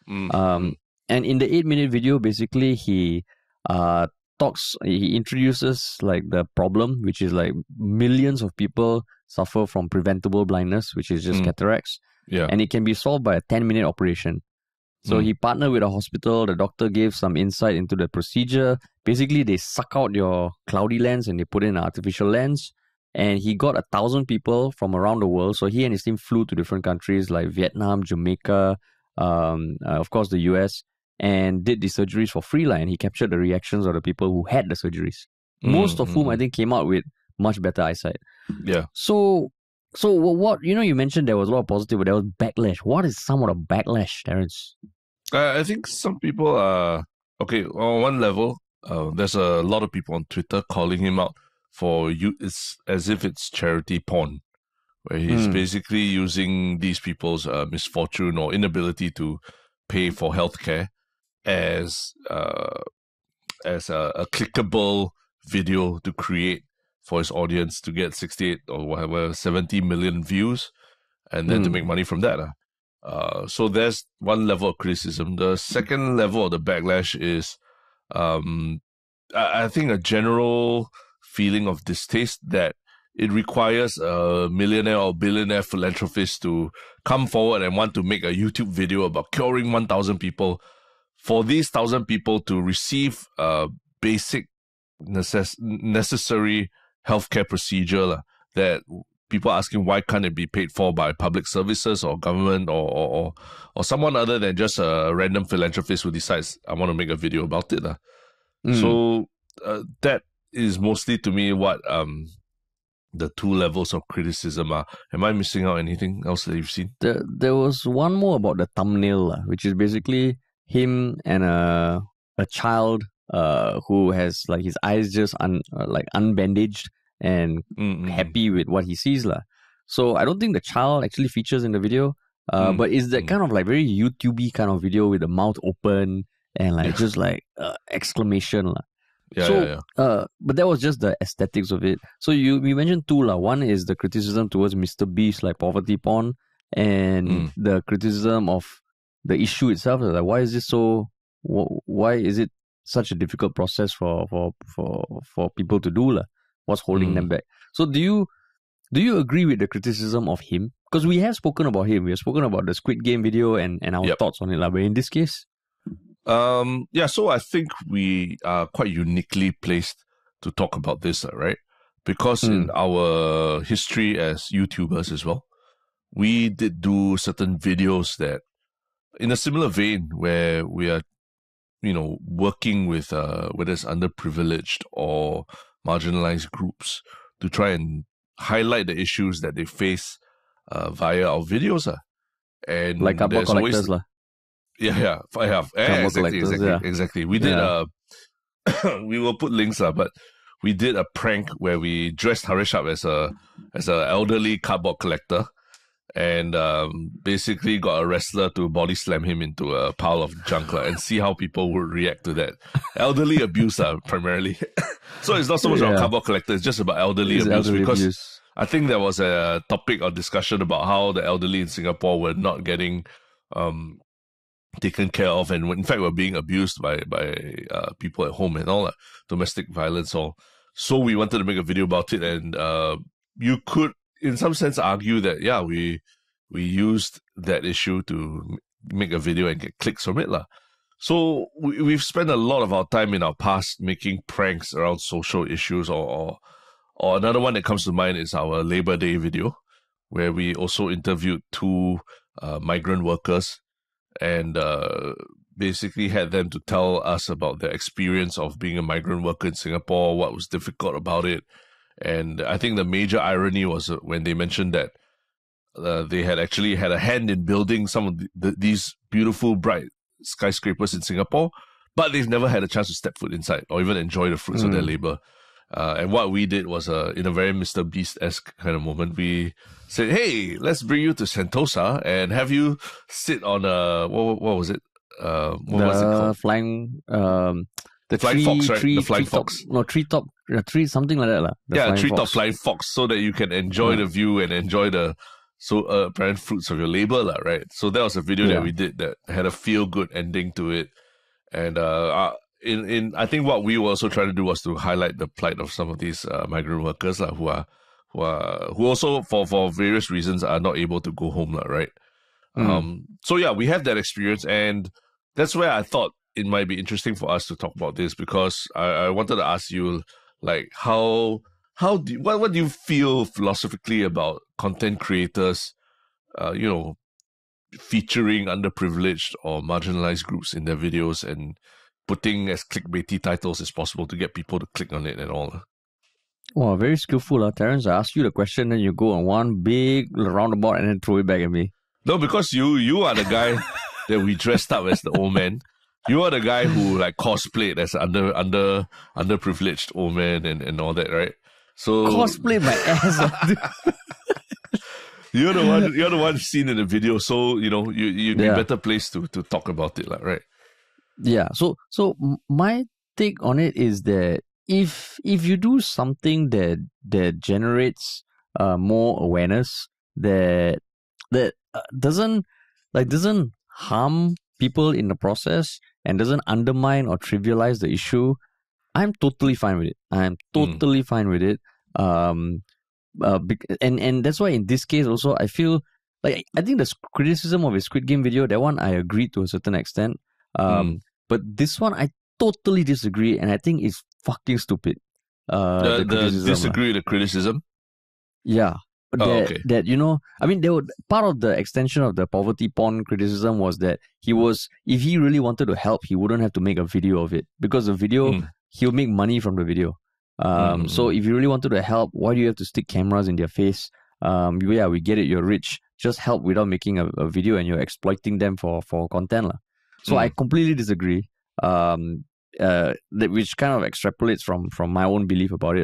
And in the 8-minute video, basically he introduces like the problem, which is like millions of people suffer from preventable blindness, which is just cataracts. Yeah. And it can be solved by a 10-minute operation. So he partnered with a hospital. The doctor gave some insight into the procedure. Basically, they suck out your cloudy lens and they put in an artificial lens. And he got 1,000 people from around the world. So he and his team flew to different countries like Vietnam, Jamaica, of course the US, and did the surgeries for free. And he captured the reactions of the people who had the surgeries. Most of whom I think came out with much better eyesight. Yeah. So what, you mentioned there was a lot of positive, but there was backlash. What is some of the backlash, Terence? I think some people are, okay, on one level, there's a lot of people on Twitter calling him out for it's as if it's charity porn, where he's basically using these people's misfortune or inability to pay for healthcare as a clickable video to create for his audience to get 68 or whatever 70 million views, and then to make money from that. So there's one level of criticism. The second level of the backlash is, I think, a general feeling of distaste that it requires a millionaire or billionaire philanthropist to come forward and want to make a YouTube video about curing 1,000 people, for these 1,000 people to receive a basic necessary healthcare procedure that people are asking why can't it be paid for by public services or government or someone other than just a random philanthropist who decides I want to make a video about it. So that is mostly to me what the two levels of criticism are. Am I missing out anything else that you've seen? There was one more about the thumbnail, which is basically him and a child who has like his eyes just unbandaged and happy with what he sees. So I don't think the child actually features in the video, but it's that kind of like very YouTube-y kind of video with the mouth open and like just like exclamation. But that was just the aesthetics of it. So we mentioned two. One is the criticism towards MrBeast, like poverty porn, and the criticism of the issue itself. Like, why is this so? Why is it such a difficult process for people to do? What's holding them back? So do you agree with the criticism of him? Because we have spoken about him. We have spoken about the Squid Game video and our thoughts on it. But in this case? So I think we are quite uniquely placed to talk about this, right? Because in our history as YouTubers as well, we did do certain videos that, in a similar vein, where we are, working with whether it's underprivileged or marginalized groups to try and highlight the issues that they face via our videos. And like cardboard collectors. Yeah, I have. Exactly. We did we will put links, but we did a prank where we dressed Haresh up as a elderly cardboard collector, and basically got a wrestler to body slam him into a pile of junk and see how people would react to that. Elderly abuse, primarily. So it's not so much about cardboard collector, it's just about elderly abuse, because I think there was a topic or discussion about how the elderly in Singapore were not getting taken care of, and in fact were being abused by people at home and all that, domestic violence all. So we wanted to make a video about it, and you could in some sense argue that we used that issue to make a video and get clicks from it. So we've spent a lot of our time in our past making pranks around social issues, or another one that comes to mind is our Labor Day video, where we also interviewed two migrant workers and basically had them to tell us about their experience of being a migrant worker in Singapore, what was difficult about it. And I think the major irony was when they mentioned that they had actually had a hand in building some of these beautiful, bright skyscrapers in Singapore, but they've never had a chance to step foot inside or even enjoy the fruits of their labor. And what we did was, in a very MrBeast-esque kind of moment, we said, hey, let's bring you to Sentosa and have you sit on what was it? What was it called? Flying... the flying fox, right? The flying fox. Treetop, something like that. Treetop flying fox, so that you can enjoy the view and enjoy the apparent fruits of your labor, lah, right? So that was a video that we did that had a feel good ending to it, and I think what we were also trying to do was to highlight the plight of some of these migrant workers, lah, who also for various reasons are not able to go home, lah, right? So yeah, we have that experience, and that's where I thought it might be interesting for us to talk about this, because I wanted to ask you, like, what do you feel philosophically about content creators, featuring underprivileged or marginalized groups in their videos and putting as clickbaity titles as possible to get people to click on it and all? Wow, very skillful, Terence. I ask you the question, then you go on one big roundabout and then throw it back at me. No, because you are the guy that we dressed up as the old man. You are the guy who like cosplayed as underprivileged old man and all that, right? So cosplay my ass. You're the one seen in the video, so you'd be better placed to talk about it, right? Yeah. So my take on it is that if you do something that generates more awareness, that doesn't harm people in the process and doesn't undermine or trivialize the issue, I'm totally fine with it. I'm totally fine with it. And that's why in this case also I feel like I think the criticism of a Squid Game video, that one I agree to a certain extent. But this one I totally disagree, and I think it's fucking stupid. The disagree with the criticism? Yeah. That I mean, part of the extension of the poverty porn criticism was that if he really wanted to help, he wouldn't have to make a video of it, because the video he'll make money from the video. So if you really wanted to help, why do you have to stick cameras in their face? Yeah, we get it, you're rich. Just help without making a video, and you're exploiting them for content, lah. So I completely disagree. Which kind of extrapolates from my own belief about it, lah.